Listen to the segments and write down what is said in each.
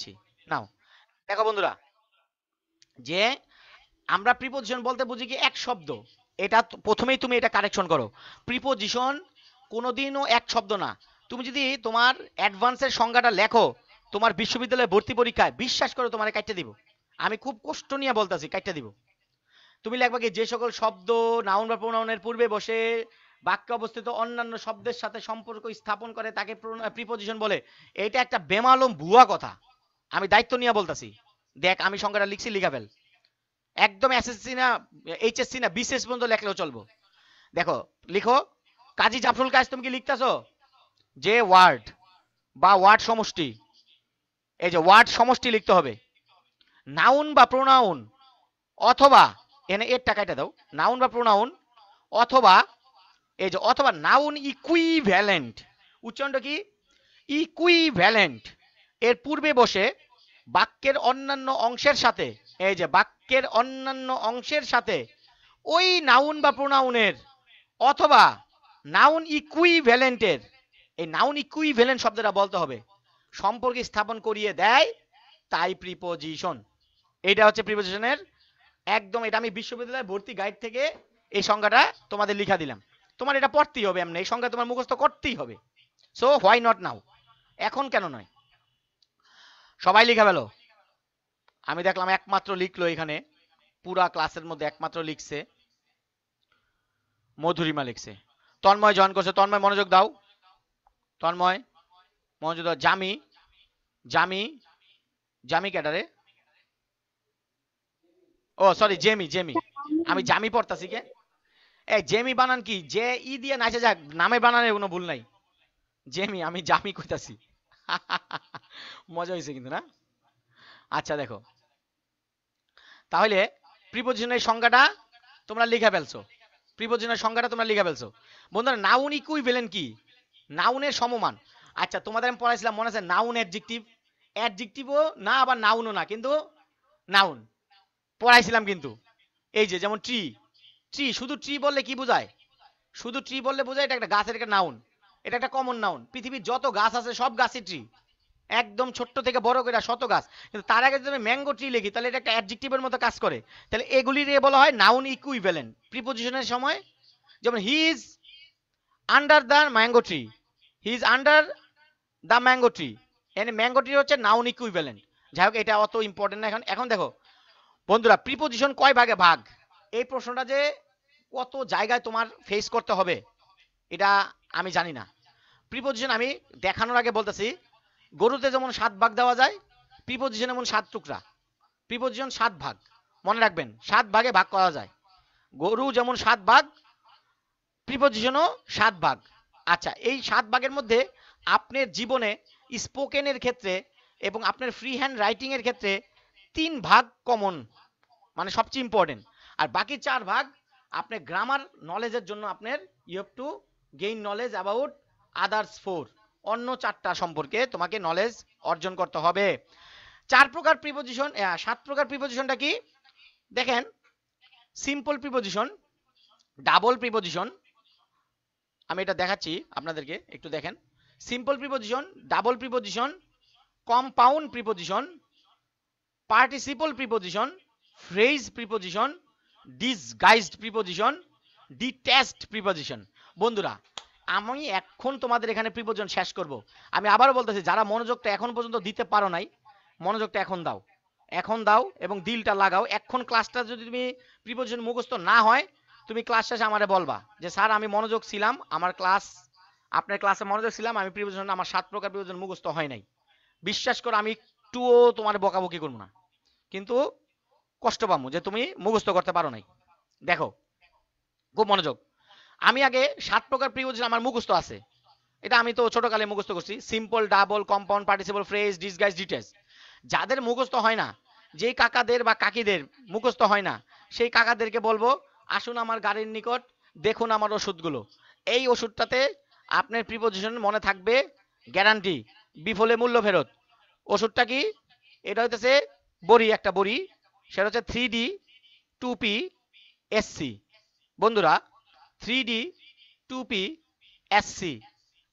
দিচ্ছি। নাও দেখো বন্ধুরা, যে আমরা প্রিপোজিশন বলতে বুঝি কি এক শব্দ। এটা প্রথমেই তুমি এটা কারেকশন করো। প্রিপোজিশন কোনোদিনও এক শব্দ না। তুমি যদি তোমার অ্যাডভান্সের সংজ্ঞাটা লেখো তোমার বিশ্ববিদ্যালয়ে ভর্তি পরীক্ষায়, বিশ্বাস করো তোমার কাটতে দিব। আমি খুব কষ্ট নিয়ে বলতেছি, কাটতে দিব। তুমি লিখবা কি, যে সকল শব্দ নাউন বা প্রোনাউনের পূর্বে বসে বাক্যে অবস্থিত অন্যান্য শব্দের সাথে সম্পর্ক স্থাপন করে তাকে প্রিপোজিশন বলে। এটা একটা বেমালুম ভুয়া কথা। আমি দায়িত্ব নিয়ে বলতাছি। দেখ আমি সংজ্ঞাটা লিখছি, লিখা ফেল। একদম এসএসসি না এইচএসসি না বিসিএস পর্যন্ত লেখলেও চলবো। দেখো লিখো, কাজী জাফরুল কাজ, তুমি কি লিখতেছো? যে ওয়ার্ড বা ওয়ার্ড সমষ্টি, এই যে ওয়ার্ড সমষ্টি লিখতে হবে। নাউন বা প্রোনাউন অথবা, এনে এর টাকাটা দাও, নাউন বা প্রোনাউন অথবা, এই যে অথবা নাউন ইকুইভ্যালেন্ট, উচ্চারণটা কি? ইকুইভ্যালেন্ট এর পূর্বে বসে বাক্যের অন্যান্য অংশের সাথে, এই যে বাক্যের অন্যান্য অংশের সাথে ওই নাউন বা প্রোনাউনের অথবা নাউন ইকুইভ্যালেন্টের, এই নাউন ইকুইভ্যালেন্ট শব্দটা বলতে হবে, সম্পর্ক স্থাপন করিয়ে দেয়, তাই প্রিপোজিশন। এটা হচ্ছে প্রিপোজিশনের একদম, এটা আমি বিশ্ববিদ্যালয় ভর্তি গাইড থেকে এই সংজ্ঞাটা তোমাদের লিখা দিলাম। তোমার এটা পড়তেই হবে, এমনি এই সংজ্ঞা তোমার মুখস্থ করতেই হবে। সো হোয়াই নট নাও, এখন কেন নয়? সবাই লিখা ফেলো। আমি দেখলাম একমাত্র লিখলো এখানে, পুরা ক্লাসের মধ্যে একমাত্র লিখছে মধুরিমা লিখছে। তন্ময় জয়েন করছে, তন্ময় মনোযোগ দাও, তন্ময় মনোযোগ দাও। জামি, জামি, জামি ক্যাডারে, ও সরি জেমি, জেমি, আমি জামি পড়তাছি কে? এই জেমি বানান কি? যে ই দিয়ে নাচে যাক, নামে বানানের কোনো ভুল নাই। জেমি, আমি জামি কইতাছি। মজা হয়েছে কিন্তু না? আচ্ছা দেখো, তাহলে প্রিপোজিশনের সংজ্ঞাটা তোমরা লিখে ফেলছো। প্রিপোজিশনের সংজ্ঞাটা তোমরা লিখে ফেলছো। বন্ধুরা নাউন ইকুইভ্যালেন্ট কি? নাউনের সমমান। আচ্ছা তোমাদের আমি পড়াইছিলাম মনে আছে, নাউন অ্যাডজেক্টিভ, অ্যাডজেক্টিভও না আবার নাউনও না, কিন্তু নাউন পড়াইছিলাম কিন্তু। এই যে যেমন ট্রি, ট্রি শুধু ট্রি বললে কি বোঝায়? শুধু ট্রি বললে বোঝায় এটা একটা গাছের একটা নাউন, এটা একটা কমন নাউন। পৃথিবীর যত গাছ আছে সব গাছই ট্রি, একদম ছোট্ট থেকে বড় করে শত গাছ। কিন্তু তার আগে যদি আমি ম্যাঙ্গো ট্রি লিখি তাহলে এটা একটা অ্যাডজেক্টিভের মতো কাজ করে। তাহলে এগুলির বলা হয় নাউন ইকুইভ্যালেন্ট প্রিপোজিশনের সময়। যেমন he is under the mango tree, he is under the mango tree, এখানে ম্যাঙ্গো ট্রি হচ্ছে নাউন ইকুইভ্যালেন্ট। যাই হোক এটা অত ইম্পর্টেন্ট না এখন। এখন দেখো বন্ধুরা, প্রিপোজিশন কয় ভাগে ভাগ? এই প্রশ্নটা যে কত জায়গায় তোমার ফেস করতে হবে এটা আমি জানি না। প্রিপোজিশন আমি দেখানোর আগে বলতেছি, গরুতে যেমন 7 ভাগ দেওয়া যায়, প্রিপোজিশন এমন 7 টুকরা। প্রিপোজিশন 7 ভাগ, মনে রাখবেন 7 ভাগে ভাগ করা যায়। গরু যেমন 7 ভাগ, প্রিপোজিশনও 7 ভাগ। আচ্ছা এই 7 ভাগের মধ্যে আপনার জীবনে স্পোকেনের ক্ষেত্রে এবং আপনার ফ্রি হ্যান্ড রাইটিং এর ক্ষেত্রে 3 ভাগ কমন, মানে সবচেয়ে ইম্পর্টেন্ট। আর বাকি 4 ভাগ আপনার গ্রামার নলেজের জন্য আপনার you have to gain knowledge about others 4, অন্য 4টা সম্পর্কে তোমাকে নলেজ অর্জন করতে হবে। 4 প্রকার প্রিপোজিশন, 7 প্রকার প্রিপোজিশনটা কি দেখেন? সিম্পল প্রিপোজিশন, ডাবল প্রিপোজিশন, আমি এটা দেখাচ্ছি আপনাদেরকে একটু দেখেন। Simple preposition, double preposition, compound preposition, participle preposition, phrase preposition, disguised preposition, detached preposition. বন্ধুরা আমি এখন তোমাদের এখানে প্রিপোজিশন শেষ করব। আমি আবারও বলতেছি, যারা মনোযোগটা এখন পর্যন্ত দিতে পারো নাই, মনোযোগটা এখন দাও, এখন দাও এবং দিলটা লাগাও। এখন ক্লাসটা যদি তুমি প্রিপোজিশন মুখস্থ না হয়, তুমি ক্লাস শেষে আমারে বলবা যে স্যার আমি মনোযোগ ছিলাম, আমার ক্লাস, আপনার ক্লাসে মনোযোগ ছিলাম, আমি প্রিপোজিশন আমার 7 প্রকার প্রিপোজিশন মুখস্থ হয় নাই। বিশ্বাস করো আমি একটুও তোমার বকাবকি করবো না, কিন্তু কষ্ট পাবো যে তুমি মুখস্থ করতে পারো নাই। দেখো খুব মনোযোগ, আমি আগে 7 প্রকার প্রিপোজিশন আমার মুখস্থ আছে, এটা আমি তো ছোটকালে মুখস্থ করছি। Simple, double, compound, participle, phrase, disguise, details. যাদের মুখস্থ হয় না, যেই কাকাদের বা কাকিদের মুখস্থ হয় না, সেই কাকাদেরকে বলবো আসুন আমার গাড়ির নিকট, দেখুন আমার ওষুধগুলো। এই ওষুধটাতে আপনার প্রিপোজিশন মনে থাকবে, গ্যারান্টি, বিফলে মূল্য ফেরত। ওষুধটা কি? এটা হইতেছে বড়ি, একটা বড়ি, সেটা হচ্ছে 3D 2P SC। বন্ধুরা 3D 2P SC,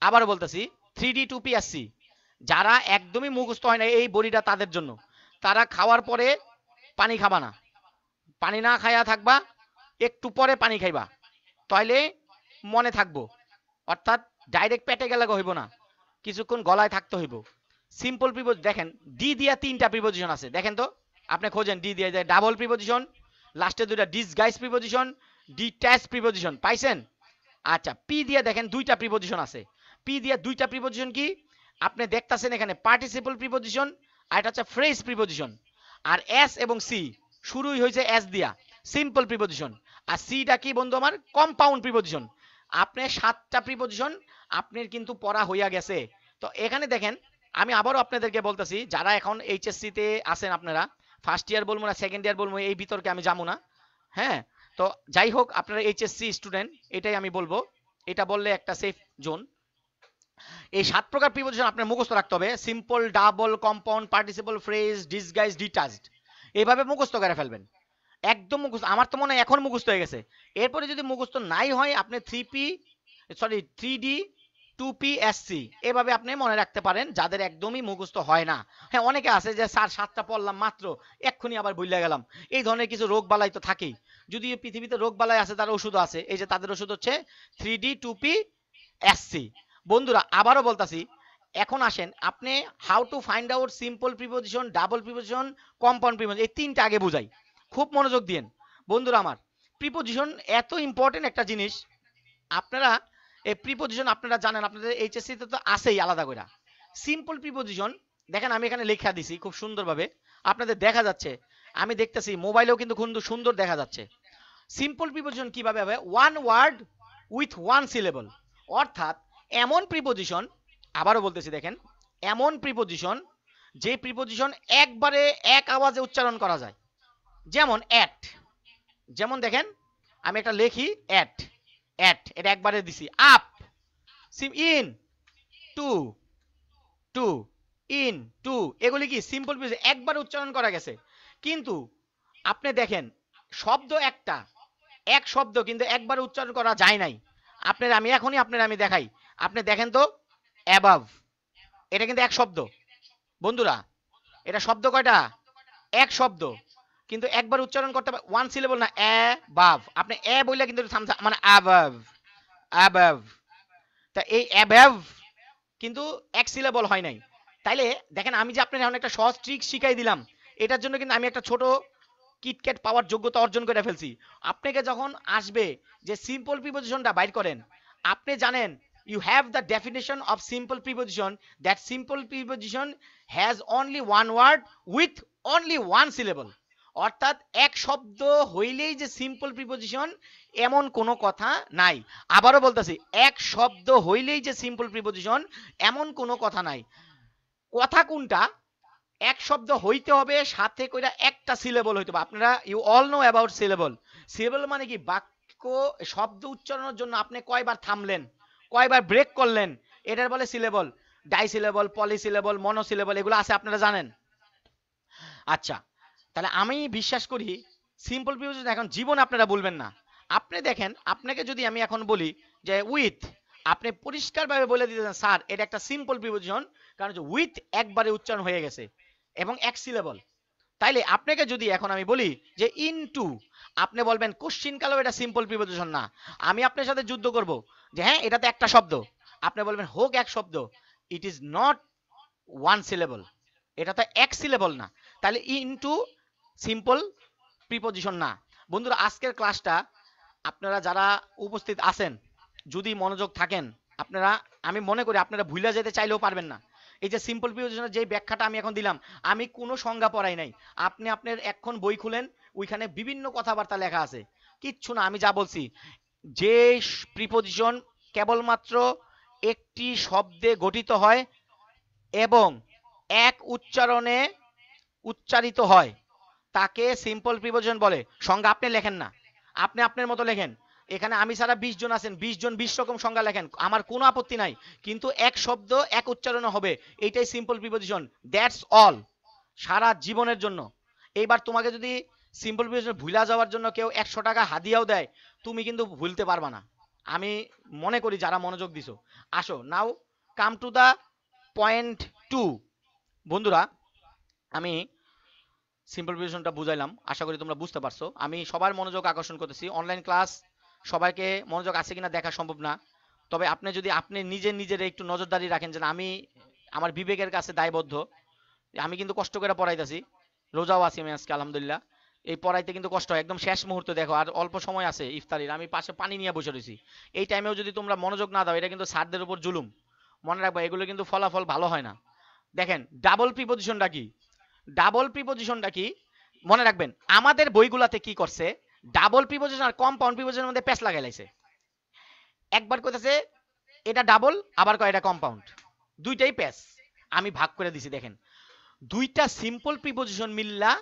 আবার বলতেছি 3D 2P SC। যারা একদমই মুখস্থ হয় না এই বড়িটা তাদের জন্য। তারা খাওয়ার পরে পানি খাবা না, পানি না খাইয়া থাকবা, একটু পরে পানি খাইবা, তাইলে মনে থাকবো। অর্থাৎ ডাইরেক্ট পেটে গেলে হইব না, কিছুক্ষণ গলায় থাকতে হইব। সিম্পল প্রিপোজিশন দেখেন, ডি দিয়া 3টা প্রিপোজিশন আছে, দেখেন তো, আপনি খোঁজেন ডি দিয়ে যায় ডাবল প্রিপোজিশন, লাস্টে 2টা ডিসগাইজ প্রিপোজিশন, ডিট্যাচ প্রিপোজিশন পাইছেন? আচ্ছা, পি দিয়ে দেখেন 2টা প্রিপোজিশন আছে। পি দিয়ে 2টা প্রিপোজিশন কি আপনি দেখতাছেন এখানে? পার্টিসিপল প্রিপোজিশন, আর এটা হচ্ছে ফ্রেজ প্রিপোজিশন। আর এস এবং সি শুরুই হয়েছে এস দিয়া, সিম্পল প্রিপোজিশন। আর সিটা কি বন্ধু আমার? Compound preposition. আপনি 7টা প্রিপোজিশন আপনার কিন্তু পড়া হইয়া গেছে। তো এখানে দেখেন, আমি আবারও আপনাদেরকে বলতেছি, যারা এখন এইচএসসি তে আছেন, আপনারা ফার্স্ট ইয়ার বলবো না সেকেন্ড ইয়ার বলবো এই বিতর্কে আমি যাবো না, হ্যাঁ। তো যাই হোক, আপনারা এইচএসসি স্টুডেন্ট, এটাই আমি বলবো, এটা বললে একটা সেফ জোন। এই 7 প্রকার প্রিপোজিশন আপনার মুখস্থ রাখতে হবে: simple, double, compound, participle, phrase, disguise, detached. এইভাবে মুখস্থ করে ফেলবেন, একদম মুখস্থ। আমার তো মনে হয় এখন মুখস্থ হয়ে গেছে। এরপরে যদি মুখস্থ নাই হয়, আপনি 3D 2P SC এভাবে আপনি মনে রাখতে পারেন, যাদের একদমই মুখস্থ হয় না। হ্যাঁ, অনেকে আছে যে স্যার 7টা পড়লাম মাত্র, এক্ষুনি আবার ভুলে গেলাম। এই ধরনের কিছু রোগ বালাই তো থাকেই। যদি পৃথিবীতে রোগ বালাই আছে, তার ওষুধ আছে। এই যে তাদের ওষুধ হচ্ছে 3D 2P SC। বন্ধুরা আবারও বলতাছি, এখন আসেন আপনি how to find out simple preposition, double preposition, compound preposition, এই 3টা আগে বুঝাই। খুব মনোযোগ দিয়েন বন্ধুরা আমার। প্রিপোজিশন এত ইম্পর্টেন্ট একটা জিনিস, আপনারা এই প্রিপোজিশন আপনারা জানেন, আপনাদের এইচএসসি তে তো আছেই আলাদা করে। সিম্পল প্রিপোজিশন দেখেন, আমি এখানে লেখা দিছি খুব সুন্দরভাবে, আপনাদের দেখা যাচ্ছে, আমি দেখতেছি মোবাইলেও কিন্তু খুব সুন্দর দেখা যাচ্ছে। সিম্পল প্রিপোজিশন কিভাবে হবে? One word with one syllable. অর্থাৎ এমন প্রিপোজিশন, আবারও বলতেছি দেখেন, এমন প্রিপোজিশন যে প্রিপোজিশন একবারে এক আওয়াজে উচ্চারণ করা যায়। যেমন অ্যাট, যেমন দেখেন আমি একটা লেখি অ্যাট, অ্যাট এটা একবারে দিছি। আপ, সিম, in, to, to, in, to, এগুলি কি সিম্পল প্রিপোজিশন, একবার উচ্চারণ করা গেছে। কিন্তু আপনি দেখেন, শব্দ একটা, এক শব্দ কিন্তু একবার উচ্চারণ করা যায় নাই। আপনার আমি এখনই আপনার আমি দেখাই, আপনি দেখেন তো, অ্যাবাভ, এটা কিন্তু এক শব্দ বন্ধুরা। এটা শব্দ কয়টা? এক শব্দ, কিন্তু একবার উচ্চারণ করতে পারে, ওয়ান সিলেবল না, অ্যাবাভ। আপনি এ বললে কিন্তু মানে অ্যাবাভ, অ্যাবাভ। তা এই অ্যাবাভ কিন্তু এক সিলেবল হয় নাই। তাইলে দেখেন, আমি যে আপনার এখন একটা সহজ ট্রিক শিখাই দিলাম, এটার জন্য কিন্তু আমি একটা ছোট কিটক্যাট পাওয়ার যোগ্যতা অর্জন করে ফেলছি। আপনাকে যখন আসবে যে সিম্পল প্রিপোজিশনটা বাইর করেন, আপনি জানেন you have the definition of simple preposition, that simple preposition has only one word with only one syllable। অর্থাৎ এক শব্দ হইলেই যে সিম্পল প্রিপোজিশন, এমন কোনো কথা নাই। আবারও বলতেছি, এক শব্দ হইলেই যে সিম্পল প্রিপোজিশন, এমন কোনো কথা নাই। কথা কোনটা? এক শব্দ হইতে হবে, সাথে কইরা একটা সিলেবল হইতে হবে। আপনারা you all know about syllable. Syllable মানে কি? বাক্য, শব্দ উচ্চারণের জন্য আপনি কয়বার থামলেন, কয়বার ব্রেক করলেন, এটার বলে সিলেবল। ডাই সিলেবল, পলি সিলেবল, মনো সিলেবল, এগুলো আছে, আপনারা জানেন। আচ্ছা, তাহলে আমি বিশ্বাস করি সিম্পল প্রিপোজিশন এখন জীবন আপনারা বলবেন না। আপনি দেখেন, আপনাকে যদি আমি এখন বলি যে উইথ, আপনি পরিষ্কারভাবে বলে দিতেছেন স্যার এটা একটা সিম্পল প্রিপোজিশন, কারণ যে উইথ একবারে উচ্চারণ হয়ে গেছে এবং এক সিলেবল। তাইলে আপনাকে যদি এখন আমি বলি যে ইনটু, আপনি বলবেন কোশ্চিন কালেও এটা সিম্পল প্রিপোজিশন না। আমি আপনার সাথে যুদ্ধ করব যে হ্যাঁ এটা তো একটা শব্দ, আপনি বলবেন হোক এক শব্দ, it is not one syllable, এটা তো এক সিলেবল না। তাহলে ইনটু সিম্পল প্রিপোজিশন না। বন্ধুরা আজকের ক্লাসটা আপনারা যারা উপস্থিত আছেন, যদি মনোযোগ থাকেন আপনারা, আমি মনে করি আপনারা ভুলে যেতে চাইলেও পারবেন না। এই যে সিম্পল প্রিপোজিশনের যে ব্যাখ্যাটা আমি এখন দিলাম, আমি কোনো সংজ্ঞা পড়াই নাই। আপনি আপনার এখন বই খুলেন, ওইখানে বিভিন্ন কথাবার্তা লেখা আছে, কিচ্ছু না। আমি যা বলছি, যে প্রিপোজিশন কেবলমাত্র একটি শব্দে গঠিত হয় এবং এক উচ্চারণে উচ্চারিত হয়, তাকে সিম্পল প্রিপোজিশন বলে। সংজ্ঞা আপনি লেখেন না, আপনি আপনার মতো লেখেন। এখানে আমি ছাড়া 20 জন আছেন, 20 জন 20 রকম সংজ্ঞা লেখেন, আমার কোনো আপত্তি নাই। কিন্তু এক শব্দ এক উচ্চারণে হবে, এইটাই সিম্পল প্রিপোজিশন, দ্যাটস অল, সারা জীবনের জন্য। এইবার তোমাকে যদি সিম্পল প্রিপোজিশন ভুলা যাওয়ার জন্য কেউ 100 টাকা হাদিয়াও দেয়, তুমি কিন্তু ভুলতে পারবা না। আমি মনে করি যারা মনোযোগ দিছো, আসো now come to the point two. বন্ধুরা আমি সিম্পল প্রিপোজিশনটা বুঝাইলাম, আশা করি তোমরা বুঝতে পারছো। আমি সবার মনোযোগ আকর্ষণ করতেছি। অনলাইন ক্লাস সবাইকে মনোযোগ আছে কিনা দেখা সম্ভব না, তবে আপনি যদি আপনি নিজের একটু নজরদারি রাখেন যে আমি আমার বিবেকের কাছে দায়বদ্ধ, আমি কিন্তু কষ্ট করে পড়াইতেছি, রোজাও আছি আমি আজকে আলহামদুলিল্লাহ। এই পড়াইতে কিন্তু কষ্ট হয়, একদম শেষ মুহূর্তে দেখো আর অল্প সময় আছে ইফতারির, আমি পাশে পানি নিয়ে বসে রয়েছি। এই টাইমেও যদি তোমরা মনোযোগ না দাও, এটা কিন্তু স্যারদের উপর জুলুম। মনে রাখবা এগুলো কিন্তু ফলাফল ভালো হয় না। দেখেন ডাবল প্রিপোজিশনটা কি, ডাবল প্রিপোজিশনটা কি মনে রাখবেন। আমাদের বইগুলাতে কি করছে, ডাবল প্রিপোজিশন আর কম্পাউন্ড প্রিপোজিশনের মধ্যে প্যাচ লাগাই লাইছে। একবার কইতাছে এটা ডাবল, আবার কয় এটা কম্পাউন্ড, দুইটাই প্যাচ। আমি ভাগ করে দিছি দেখেন, দুইটা সিম্পল প্রিপোজিশন মিললা,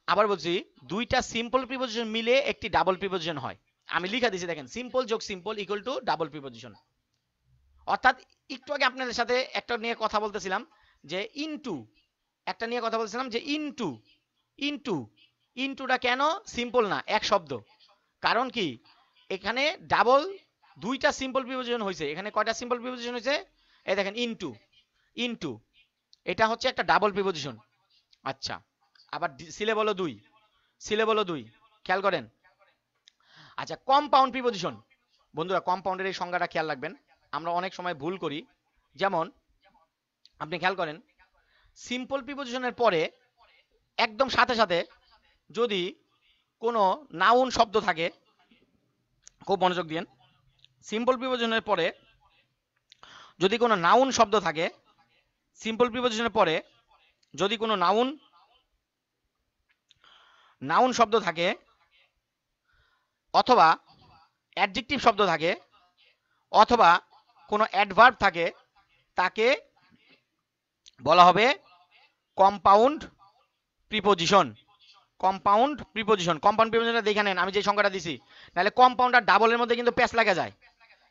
আবার বলছি দুইটা সিম্পল প্রিপোজিশন মিলে একটি ডাবল প্রিপোজিশন হয়। আমি লিখা দিছি দেখেন, সিম্পল যোগ simple equal to double preposition. অর্থাৎ একটু আগে আপনাদের সাথে একটা নিয়ে কথা বলতেছিলাম যে ইনটু, একটা নিয়ে কথা বলছিলাম যে ইনটু, ইনটু ইনটুটা কেন সিম্পল না এক শব্দ, কারণ কি এখানে ডাবল দুইটা সিম্পল প্রিপোজিশন হয়েছে। এখানে কয়টা সিম্পল প্রিপোজিশন হয়েছে, এই দেখেন ইনটু, ইনটু এটা হচ্ছে একটা ডাবল প্রিপোজিশন। আচ্ছা, আবার সিলে বলো দুই, সিলে বলো দুই, খেয়াল করেন। আচ্ছা কম্পাউন্ড প্রিপোজিশন, বন্ধুরা কম্পাউন্ডের এই সংজ্ঞাটা খেয়াল রাখবেন, আমরা অনেক সময় ভুল করি। যেমন আপনি খেয়াল করেন সিম্পল প্রিপোজিশনের পরে একদম সাথে সাথে যদি কোনো নাউন শব্দ থাকে, খুব মনোযোগ দিন, সিম্পল প্রিপোজিশনের পরে যদি কোনো নাউন শব্দ থাকে, সিম্পল প্রিপোজিশনের পরে যদি কোনো নাউন নাউন শব্দ থাকে অথবা অ্যাডজেক্টিভ শব্দ থাকে অথবা কোনো অ্যাডভার্ব থাকে, তাকে বলা হবে compound preposition. Compound preposition, compound প্রিপোজিশনটা দেখে নেন আমি যে সংখ্যাটা দিছি, নাহলে কম্পাউন্ড আর ডাবলের মধ্যে কিন্তু প্যাচ লাগা যায়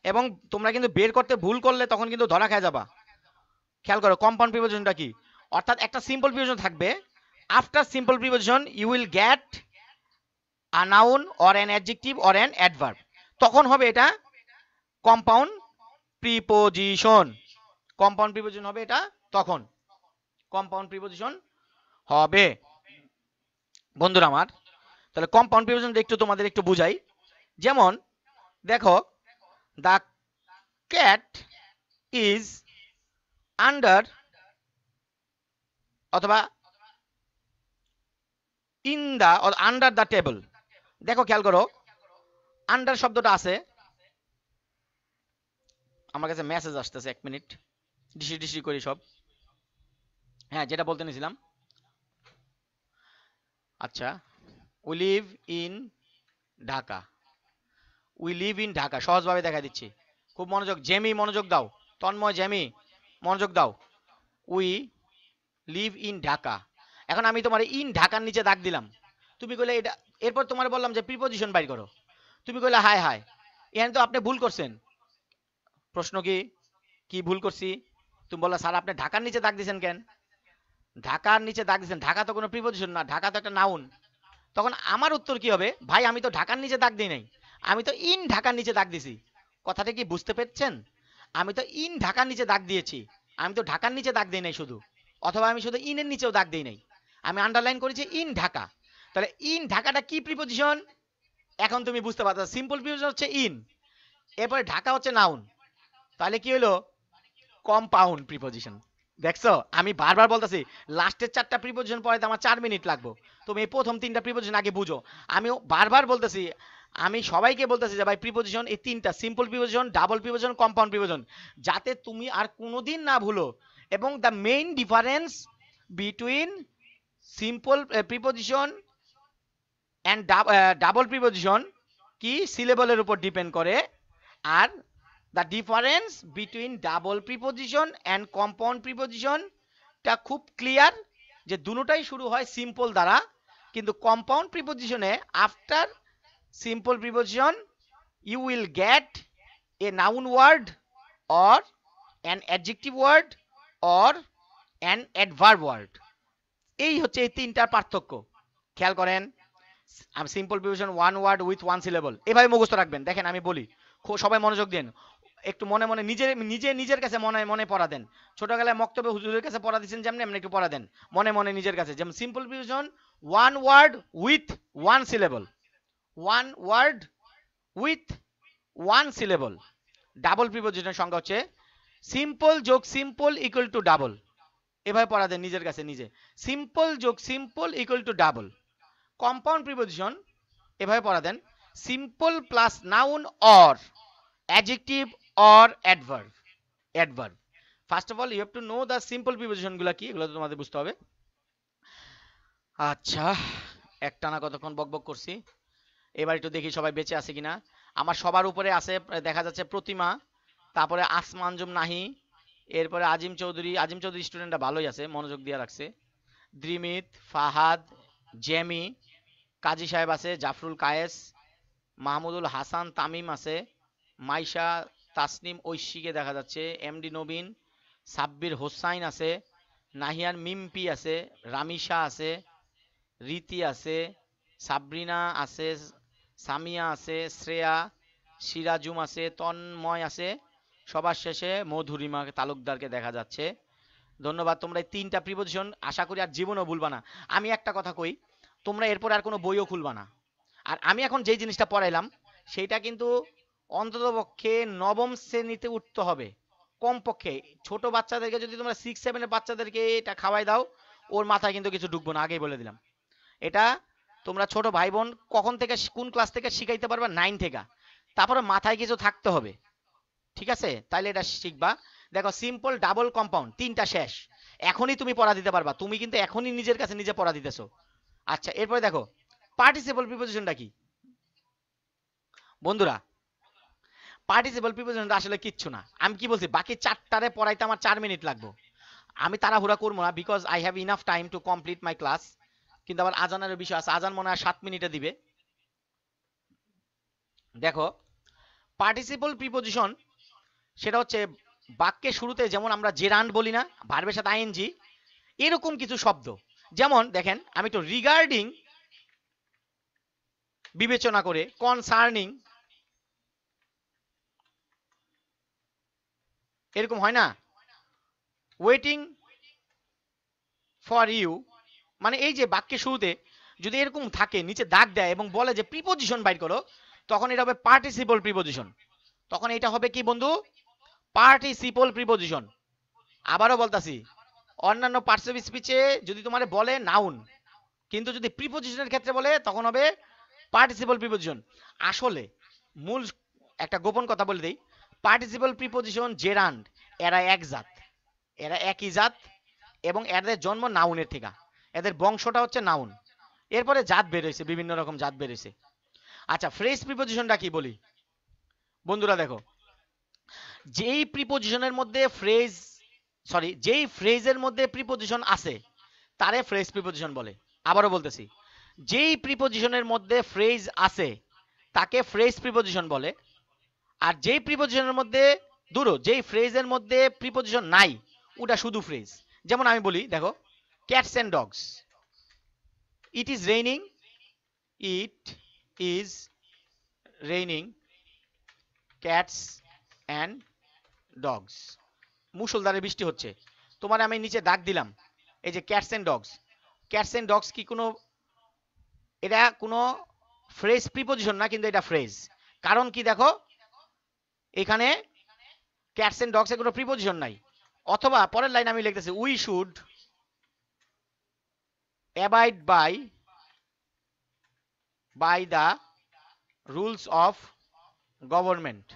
এবং তোমরা কিন্তু বের করতে ভুল করলে তখন কিন্তু ধরা খায় যাবা। খেয়াল করো কম্পাউন্ড প্রিপোজিশনটা কি, অর্থাৎ একটা সিম্পল প্রিপোজিশন থাকবে, after simple preposition you will get a noun or an adjective or an adverb, তখন হবে এটা কম্পাউন্ড প্রিপোজিশন। কম্পাউন্ড প্রিপোজিশন হবে এটা, তখন কম্পাউন্ড প্রিপোজিশন হবে। বন্ধুরা আমার তাহলে কম্পাউন্ড প্রিপোজিশন একটু তোমাদের একটু বুঝাই। যেমন দেখো দ্য ক্যাট ইজ আন্ডার অথবা in the under the table. দেখো খেয়াল করো আন্ডার শব্দটা আছে, আমার কাছে মেসেজ আসতেছে, এক মিনিট ডিসি ডিসি করি সব। হ্যাঁ যেটা বলতে নিয়েছিলাম, আচ্ছা we live in Dhaka, we live in Dhaka সহজভাবে দেখা দিচ্ছি, খুব মনোযোগ, জেমি মনোযোগ দাও, তন্ময় জেমি মনোযোগ দাও। উই লিভ ইন ঢাকা, এখন আমি তোমার ইন ঢাকার নিচে দাগ দিলাম, তুমি কইলে এটা, এরপর তোমার বললাম যে প্রিপোজিশন বাইর করো, তুমি কইলে হায় হায় এখানে তো আপনি ভুল করছেন। প্রশ্ন কি, কি ভুল করছি? তুমি বললা স্যার আপনি ঢাকার নিচে দাগ দিয়েছেন কেন? ঢাকার নিচে দাগ দিয়েছেন, ঢাকা তো কোনো প্রিপোজিশন না, ঢাকা তো একটা নাউন। তখন আমার উত্তর কি হবে, ভাই আমি তো ঢাকার নিচে দাগ দিই নাই, আমি তো ইন ঢাকার নিচে দাগ দিছি। কথাটা কি বুঝতে পেরেছেন? আমি তো ইন ঢাকার নিচে দাগ দিয়েছি, আমি তো ঢাকার নিচে দাগ দিই নাই শুধু, অথবা আমি শুধু ইনের নিচেও দাগ দিই নাই, আমি আন্ডারলাইন করেছি ইন ঢাকা। তাহলে ইন ঢাকাটা কি প্রিপোজিশন, এখন তুমি বুঝতে পারছো। সিম্পল প্রিপোজিশন হচ্ছে ইন, এরপরে ঢাকা হচ্ছে নাউন, তাহলে কি হলো কম্পাউন্ড প্রিপোজিশন। দেখছো আমি বারবার বলতেছি লাস্টের চারটা প্রিপোজিশন পড়াইতে আমার 4 মিনিট লাগবে, তুমি এই প্রথম তিনটা প্রিপোজিশন আগে বুঝো। আমি বারবার বলতেছি, আমি সবাইকে বলতেছি যে ভাই প্রিপোজিশন এই তিনটা, simple preposition, double preposition, compound preposition, যাতে তুমি আর কোনোদিন না ভুলো। এবং the main difference between simple preposition and double preposition কি সিলেবলের উপর ডিপেন্ড করে, are the difference between double preposition and compound preposition টা খুব ক্লিয়ার, যে দুটোটাই শুরু হয় সিম্পল দ্বারা, কিন্তু কম্পাউন্ড প্রিপোজিশনে after simple preposition you will get a noun word or an adjective word or an adverb word। এই হচ্ছে এই তিনটার পার্থক্য, খেয়াল করেন। Simple preposition one word with one syllable, এভাবে মুখস্থ রাখবেন। দেখেন আমি বলি, সবাই মনোযোগ দেন, একটু মনে মনে নিজের কাছে মনে মনে পড়া দেন। ছোটবেলায় মক্তবে হুজুরের কাছে পড়া দিচ্ছেন যেমন এমনি একটু পড়া দেন মনে মনে নিজের কাছে। যেমন simple preposition, one word with one syllable, one word with one syllable. Double প্রিপোজিশনের সংজ্ঞা হচ্ছে সিম্পল যোগ সিম্পল ইকুয়াল টু ডাবল। এভাবে পড়া দেন নিজের কাছে নিজে, সিম্পল যোগ simple equal to double. Compound preposition এভাবে পড়া দেন simple plus noun or adjective or adverb. Adverb first of all you have to know the simple preposition গুলো কি, এগুলো তো তোমাদের বুঝতে হবে। আচ্ছা, একটানা কতক্ষণ বকবক করছি, এবার একটু দেখি সবাই বেঁচে আছে কিনা। আমার সবার উপরে আছে দেখা যাচ্ছে প্রতিমা, তারপরে আসমান আঞ্জুম নাহি, এরপরে আজিম চৌধুরী। আজিম চৌধুরী স্টুডেন্টরা ভালোই আছে, মনোযোগ দিয়ে রাখছে। দ্রিমিত, ফাহাদ, জেমি, কাজী সাহেব আছে, জাফরুল কায়েস, মাহমুদুল হাসান, তামিম আছে, মাইশা, তাসনিম, ঐশীকে দেখা যাচ্ছে, এমডি নবীন, সাব্বির হোসাইন আছে, নাহিয়ান মিম্পি আছে, রামিশা আছে, রীতি আছে, সাবরিনা আছে, সামিয়া আছে, শ্রেয়া, সিরাজুম আছে, তন্ময় আছে, সবার শেষে মধুরিমা তালুকদারকে দেখা যাচ্ছে। ধন্যবাদ। তোমরা এই তিনটা প্রিপোজিশন আশা করি আর জীবনেও ভুলবা না। আমি একটা কথা কই, তোমরা এরপর আর কোনো বইও খুলবা না। আর আমি এখন যেই জিনিসটা পড়াইলাম সেইটা কিন্তু অন্ততপক্ষে নবম শ্রেণীতে উঠতে হবে কমপক্ষে। ছোট বাচ্চাদেরকে যদি তোমরা 6-7 এর বাচ্চাদেরকে এটা খাওয়াই দাও, ওর মাথায় কিন্তু কিছু ঢুকবো না, আগেই বলে দিলাম। এটা তোমরা ছোট ভাই বোন কখন থেকে কোন ক্লাস থেকে শিখাইতে পারবা? 9 থেকে। তারপরে মাথায় কিছু থাকতে হবে, ঠিক আছে? তাইলে এটা শিখবা। দেখো সিম্পল, ডাবল, কম্পাউন্ড, তিনটা শেষ। এখনই তুমি পড়া দিতে পারবা, তুমি কিন্তু এখনই নিজের কাছে নিজে পড়া দিতেছো। আচ্ছা, এরপরে দেখো পার্টিসিপল প্রিপোজিশনটা কি বন্ধুরা? পার্টিসিপল প্রিপোজিশনটা আসলে কিচ্ছু না। আমি কি বলছি, বাকি চারটারে পড়াইতে আমার 4 মিনিট লাগবে। আমি তাড়াহুড়া করবো না, because I have enough time to complete my class. কিন্তু আবার আজানের বিষয় আছে, আজান মনে হয় 7 মিনিটে দিবে। দেখো পার্টিসিপল প্রিপোজিশন সেটা হচ্ছে বাক্যের শুরুতে যেমন আমরা জেরান্ড বলি না, ভার্বের সাথে আইএনজি, এরকম কিছু শব্দ। যেমন দেখেন, আমি তো রিগার্ডিং বিবেচনা করে, কনসার্নিং, এরকম হয় না, ওয়েটিং ফর ইউ, মানে এই যে বাক্যের শুরুতে যদি এরকম থাকে, নিচে দাগ দেয় এবং বলে যে প্রিপোজিশন বাইর করো, তখন এটা হবে পার্টিসিপল প্রিপোজিশন। তখন এটা হবে কি বন্ধু? Participle preposition. আবারও বলতাছি, অন্যান্য পার্টস অফ স্পিচে যদি তোমার বলে নাউন, কিন্তু যদি প্রিপোজিশনের ক্ষেত্রে বলে তখন হবে পার্টিসিপল প্রিপোজিশন। আসলে মূল একটা গোপন কথা বলে দেই, পার্টিসিপল প্রিপোজিশন, জেরান্ড, এরা এক জাত, এরা একই জাত, এবং এদের জন্ম নাউনের থেকে, এদের বংশটা হচ্ছে নাউন। এরপরে জাত বের হয়েছে, বিভিন্ন রকম জাত বের হয়েছে। আচ্ছা, ফ্রেজ প্রিপোজিশনটা কি বলি বন্ধুরা? দেখো, যেই প্রিপোজিশনের মধ্যে ফ্রেজ, সরি, যেই ফ্রেজের মধ্যে প্রিপোজিশন আছে তারে ফ্রেজ প্রিপোজিশন বলে। আবারও বলতেছি, যেই প্রিপোজিশনের মধ্যে ফ্রেজ আছে তাকে ফ্রেজ প্রিপোজিশন বলে। আর যেই প্রিপোজিশনের মধ্যে, ধরো যেই ফ্রেজের মধ্যে প্রিপোজিশন নাই ওটা শুধু ফ্রেজ। যেমন আমি বলি, দেখো, cats and dogs, it is raining, it is raining cats and dogs, মুষলধারে বৃষ্টি হচ্ছে। তোমার আমি নিচে দাগ দিলাম, এই যে cats and dogs, cats and dogs কি কোনো, এটা কোনো ফ্রেজ প্রিপোজিশন না, কিন্তু এটা ফ্রেজ। কারণ কি দেখো, এখানে ক্যাটস এন্ড ডগস এর কোনো প্রিপোজিশন নাই। অথবা পরের লাইন আমি লিখতেছি, we should abide by the rules of government.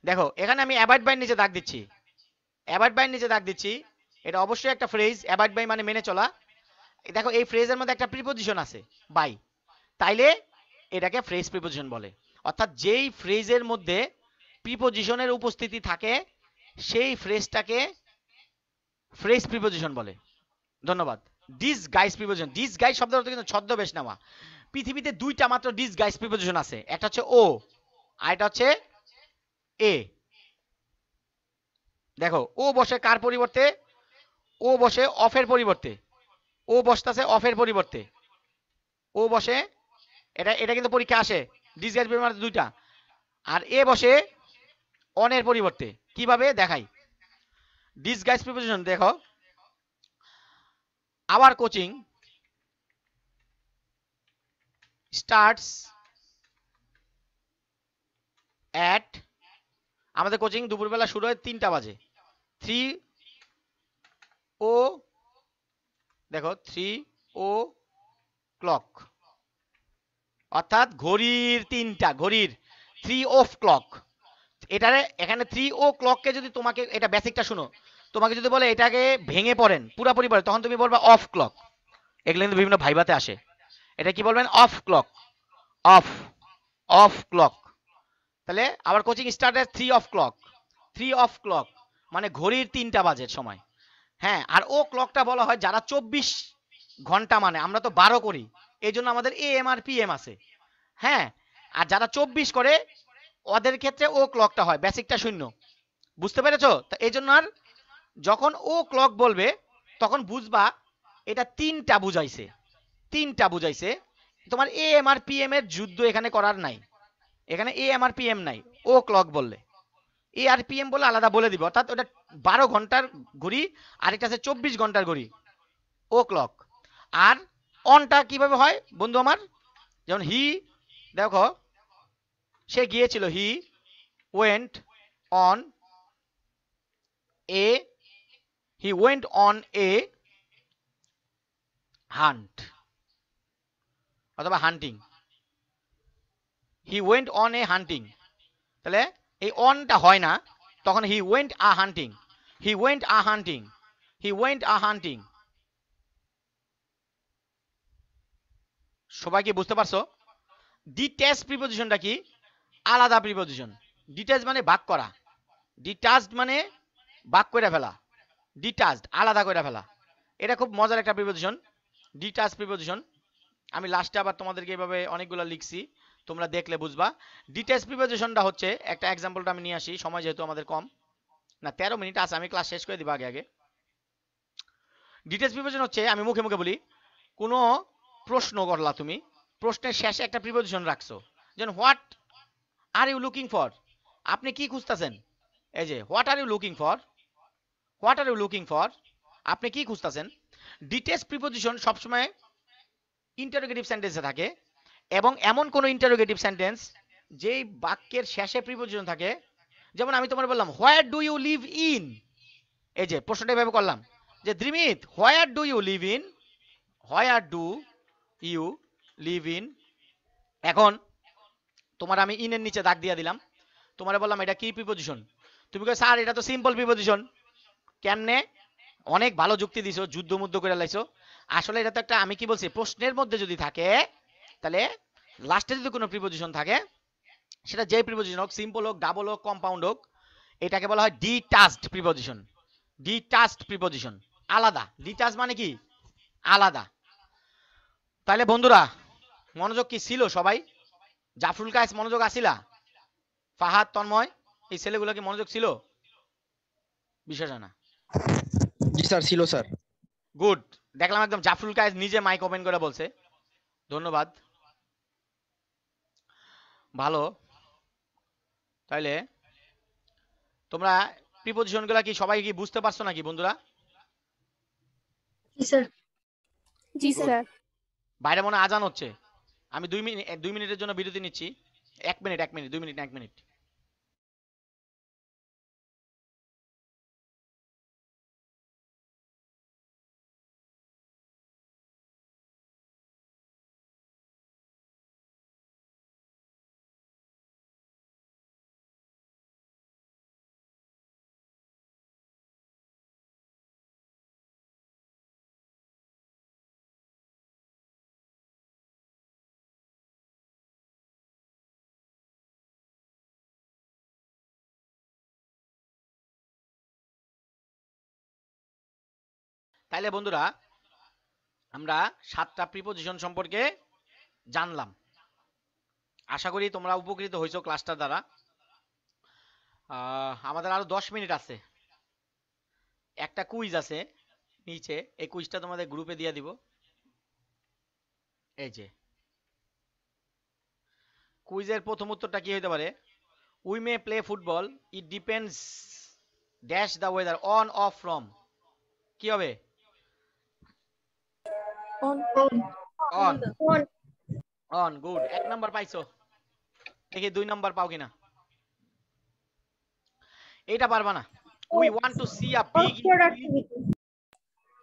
দেখো এখানে আমি অ্যাবাইড বাই নিচে দাগ দিচ্ছি, অ্যাবাইড বাই নিচে দাগ দিচ্ছি, এটা অবশ্যই একটা ফ্রেজ। অ্যাবাইড বাই মানে মেনে চলা। দেখো এই ফ্রেজের মধ্যে একটা প্রিপোজিশন আছে বাই, তাইলে এটাকে ফ্রেজ প্রিপোজিশন বলে। অর্থাৎ যেই ফ্রেজের মধ্যে প্রিপোজিশনের উপস্থিতি থাকে সেই ফ্রেজটাকে ফ্রেজ প্রিপোজিশন বলে। ধন্যবাদ। Disguise preposition, disguise শব্দের অর্থ কিন্তু ছদ্মবেশ নেওয়া। পৃথিবীতে দুইটা মাত্র ডিস গাইস প্রিপোজিশন আছে, একটা হচ্ছে ও আর এটা হচ্ছে এ। দেখো ও বসে কার পরিবর্তে? ও বসে অফের পরিবর্তে, ও বসতেছে অফের পরিবর্তে, ও বসে, এটা এটা কিন্তু পরীক্ষা আসে। ডিস গাইস প্রিপোজিশন দুইটা, আর এ বসে অন এর পরিবর্তে। কিভাবে দেখাই? ডিসগাইজ প্রিপোজিশন দেখো, আওয়ার কোচিং স্টার্টস অ্যাট, আমাদের কোচিং দুপুরবেলা শুরু হয় 3টা বাজে। 3 ও, দেখো 3 ও ক্লক, অর্থাৎ ঘড়ির 3টা, ঘড়ির 3 অফ ক্লক। এটারে এখানে 3 ও ক্লককে যদি তোমাকে, এটা বেসিকটা শুনো, তোমাকে যদি বলে এটাকে ভেঙে পড়েন পুরাপুরি পড়ে, তখন তুমি বলবা অফ ক্লক। এগুলো কিন্তু বিভিন্ন ভাইবাতে আসে। এটা কি বলবেন? Of clock, of, of clock. তাহলে আবার coaching start at 3 of clock, 3 of clock মানে ঘড়ির 3টা বাজের সময়। হ্যাঁ, আর ও ক্লকটা বলা হয় যারা 24 ঘন্টা, মানে আমরা তো 12 করি, এই জন্য আমাদের এএম আর পিএম আছে। হ্যাঁ, আর যারা 24 করে ওদের ক্ষেত্রে ও ক্লকটা হয়, বেসিকটা শূন্য। বুঝতে পেরেছো? তা এই জন্য আর যখন ও ক্লক বলবে তখন বুঝবা এটা 3টা বুঝাইছে, 3টা বুঝাইছে। তোমার এএম আর পিএম এর যুদ্ধ এখানে করার নাই, এখানে এএম আর পিএম নাই। ও ক্লক বললে, এ আর পিএম বলে আলাদা বলে দিবে, অর্থাৎ ওটা 12 ঘন্টার ঘড়ি, আরেকটা আছে 24 ঘন্টার ঘড়ি, ও ক্লক। আর অনটা কিভাবে হয় বন্ধু আমার? যেমন হি, দেখো সে গিয়েছিল, he went on a, he went on a hunt, অথবা হান্টিং, হি ওয়েন্ট অন এ হান্টিং। তাহলে এই অনটা হয় না, তখন he went a hunting, he went a hunting, he went a hunting. সবাই কি বুঝতে পারছো? ডিট্যাচ প্রিপোজিশনটা কি? আলাদা প্রিপোজিশন। ডিট্যাচ মানে ভাগ করা, ডিটাচড মানে ভাগ করে ফেলা, ডিটাচড আলাদা করে ফেলা। এটা খুব মজার একটা প্রিপোজিশন, ডিটাচ প্রিপোজিশন। আমি লাস্টে আবার তোমাদেরকে এভাবে অনেকগুলো লিখছি, তোমরা দেখলে বুঝবা। ডিটেচ প্রিপোজিশনটা হচ্ছে, একটা এক্সাম্পলটা আমি নিয়ে আসি, সময় যেহেতু আমাদের কম, না 13 মিনিট আছে, আমি ক্লাস শেষ করে দিব আগে আগে। ডিটেচ প্রিপোজিশন হচ্ছে, আমি মুখে মুখে বলি, কোনো প্রশ্ন করলা তুমি, প্রশ্নের শেষে একটা প্রিপোজিশন রাখছো, যেমন what are you looking for, আপনি কি খুঁজতেছেন? এই যে what are you looking for, what are you looking for, আপনি কি খুঁজতেছেন। ডিটেচ প্রিপোজিশন সবসময় ইন্টারোগেটিভ সেন্টেন্সে থাকে, এবং এমন কোন ইন্টারোগেটিভ সেন্টেন্স যেই বাক্যের শেষে প্রিপোজিশন থাকে। যেমন আমি তোমার বললাম where do you live in, এই যে প্রশ্নটা এভাবে করলাম যে দ্রিমিত where do you live in, where do you live in. এখন তোমার আমি ইনের নিচে দাগ দিয়ে দিলাম, তোমারে বললাম এটা কি প্রিপোজিশন, তুমি কই স্যার এটা তো সিম্পল প্রিপোজিশন। কেমনে? অনেক ভালো যুক্তি দিছো, যুদ্ধ মুদ্ধ করে লাইছো। আসলে এটা তো একটা, আমি কি বলছি, প্রশ্নের মধ্যে যদি থাকে, তাহলে লাস্টে যদি কোনো প্রিপোজিশন থাকে, সেটা যে প্রিপোজিশন হোক, সিম্পল হোক, ডাবল হোক, কম্পাউন্ড হোক, এটাকে বলা হয় ডিটাচড প্রিপোজিশন। ডিটাচড প্রিপোজিশন আলাদা, ডিটাচ মানে কি? আলাদা। তাহলে বন্ধুরা মনোযোগ কি ছিল সবাই? জাফরুল কায়েস মনোযোগ আসিলা? ফাহাদ, তন্ময়, এই ছেলেগুলো কি মনোযোগ ছিল? বিষয় জানা। জি স্যার, ছিল স্যার। গুড। দেখলাম একদম জাফরুল কায়েস নিজে মাইক ওপেন করে বলছে, ধন্যবাদ, ভালো। তাইলে তোমরা প্রিপোজিশনগুলো কি সবাই কি বুঝতে পারছো নাকি বন্ধুরা? জি স্যার। জি গুড। স্যার। বাইরে মনে হয় আজান হচ্ছে, আমি 2 মিনিটের জন্য বিরতি নিচ্ছি। 1 মিনিট, 1 মিনিট, 2 মিনিট, 1 মিনিট। তাইলে বন্ধুরা আমরা 7টা প্রিপোজিশন সম্পর্কে জানলাম। আশা করি তোমরা উপকৃত হয়েছো ক্লাসটার দ্বারা। আমাদের আরো 10 মিনিট আছে, একটা কুইজ আছে নিচে, এই কুইজটা তোমাদের গ্রুপে দিয়ে দিব। এই যে কুইজের প্রথম উত্তরটা কি হতে পারে? We may play football. It depends dash the weather on off from. কি হবে? On. On. On. Good. 1 number পাইছো। দেখি 2 নাম্বার পাও কিনা। এটা পারবা না। We want to see a big Productivity.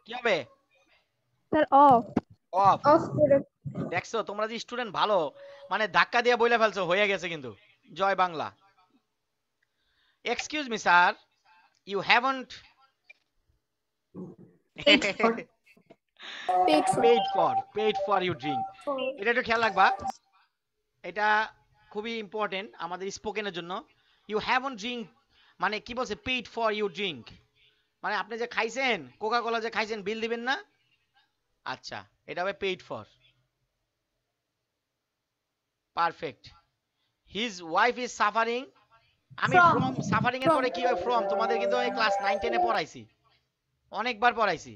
কি হবে? Sir, off. Off. Off productivity. দেখছো তোমরা যে স্টুডেন্ট ভালো মানে ধাক্কা দিয়ে বইলে ফেলছো হয়ে গেছে কিন্তু। জয় Bangla. Excuse me sir, you haven't Paid for. Paid for. paid for your drink. এটা একটু খেয়াল রাখবা, এটা খুবই ইম্পর্টেন্ট আমাদের স্পোকেনের জন্য। ইউ হ্যাভন্ট ড্রিঙ্ক মানে কি বলছে, পেইড ফর ইউ ড্রিঙ্ক মানে আপনি যে খাইছেন কোকা কোলা যে খাইছেন বিল দিবেন না, আচ্ছা এটা হবে paid for. Perfect. His wife is suffering, আমি From. ফ্রম সাফারিং এর পরে কি হয় ফ্রম, তোমাদের কিন্তু এই ক্লাস 9 10 এ পড়াইছি, অনেকবার পড়াইছি।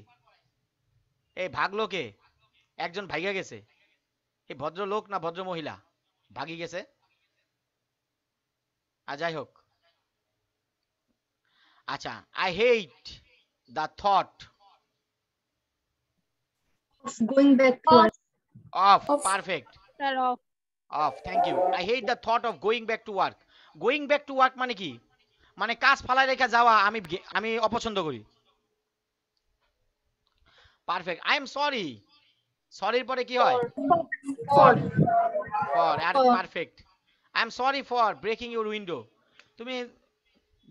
এই ভাগলো কে, একজন ভাইগা গেছে, এই ভদ্রলোক না ভদ্র মহিলা ভাগি গেছে, আর যাই হোক। আচ্ছা, I hate the thought Going back to work. Off, Of. Perfect, Sir, off. Off, thank you. I hate the thought of going back to work. Going back to work মানে কি, মানে কাজ ফালাই রেখে যাওয়া আমি অপছন্দ করি। পারফেক্ট। আই এম সরি, সরির পরে কি হয়? For. ফর, আর For. Perfect. I am sorry for breaking your window, তুমি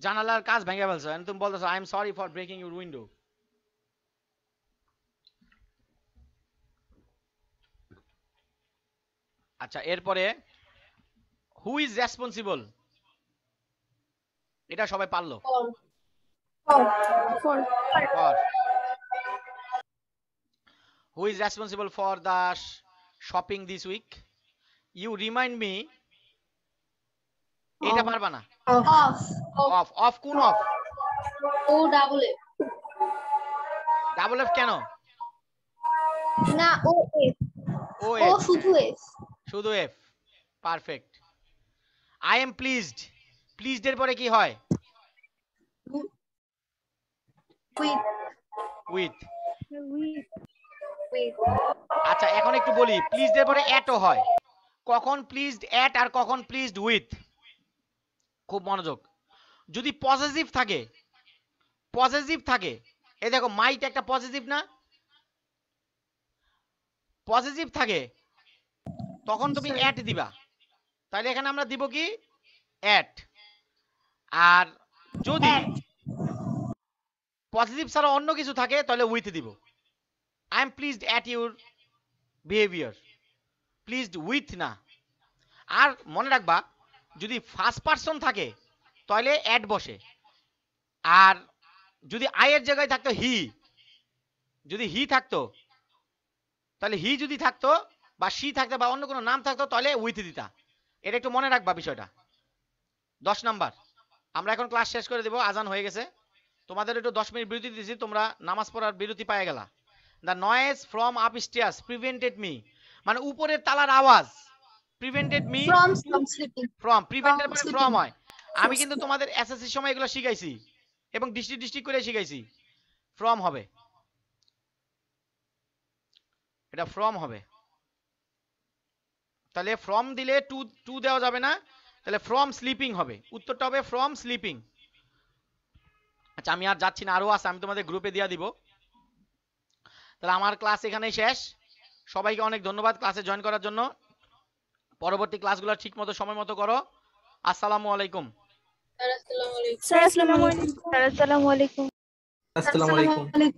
জানালার কাজ ভেঙে ফেলছো and তুমি বলতেছো I am sorry for breaking your window. আচ্ছা, এরপরে হু ইজ রেসপন্সিবল, এটা সবাই পারলো। For. For. For. For, who is responsible for the shopping this week? You remind me, এটা পারবা না। Off. অফ, অফ কোন off? O double F. Double F কেন? না O F. O O F, শুধু F. শুধু F. Perfect. I am pleased, pleased এর পরে কি হয়? With. উইথ। With. আচ্ছা, এখন একটু বলি, প্লিজড এর পরে এটও হয়। কখন প্লিজড এট আর কখন প্লিজড উইথ, খুব মনোযোগ। যদি পজিটিভ থাকে, পজিটিভ থাকে, এই দেখো মাইট একটা পজিটিভ না, পজিটিভ থাকে তখন তুমি এট দিবা, তাহলে এখানে আমরা দিব কি এট। আর যদি পজিটিভ ছাড়া অন্য কিছু থাকে তাহলে উইথ দিব। I am pleased at your behaviour, pleased with না। আর মনে রাখবা যদি ফার্স্ট পারসন থাকে তাহলে এট বসে, আর যদি আই এর জায়গায় থাকতো হি, যদি হি থাকতো তাহলে হি যদি থাকতো বা সি থাকতো বা অন্য কোনো নাম থাকতো তাহলে উইথ দিতা। এটা একটু মনে রাখবা বিষয়টা। 10 নাম্বার। আমরা এখন ক্লাস শেষ করে দেব, আজান হয়ে গেছে। তোমাদের একটু 10 মিনিট বিরতি দিয়েছি, তোমরা নামাজ পড়ার বিরতি পায়ে গেলা। The noise from upstairs prevented me, মানে উপরের তালার আওয়াজ, prevented me From sleeping. From, প্রিভেন্টের পরে From ফ্রম sleeping. হয়। আমি কিন্তু তোমাদের এসএসসির সময় এগুলো শিখাইছি এবং ডিস্ট্রিক্ট করে শিখাইছি। ফ্রম হবে, এটা ফ্রম হবে। তাহলে ফ্রম দিলে টু টু দেওয়া যাবে না, তাহলে ফ্রম স্লিপিং হবে, উত্তরটা হবে ফ্রম স্লিপিং। আচ্ছা, আমি আর যাচ্ছি না, আরো আছে, আমি তোমাদের গ্রুপে দিয়ে দিব। তাহলে আমার ক্লাস এখানেই শেষ। সবাইকে অনেক ধন্যবাদ ক্লাসে জয়েন করার জন্য। পরবর্তী ক্লাসগুলো ঠিক মতো সময় মতো করো। আসসালামু আলাইকুম। Sir, assalamu alaikum. Sir, assalamu alaikum. আসসালামু আলাইকুম স্যার।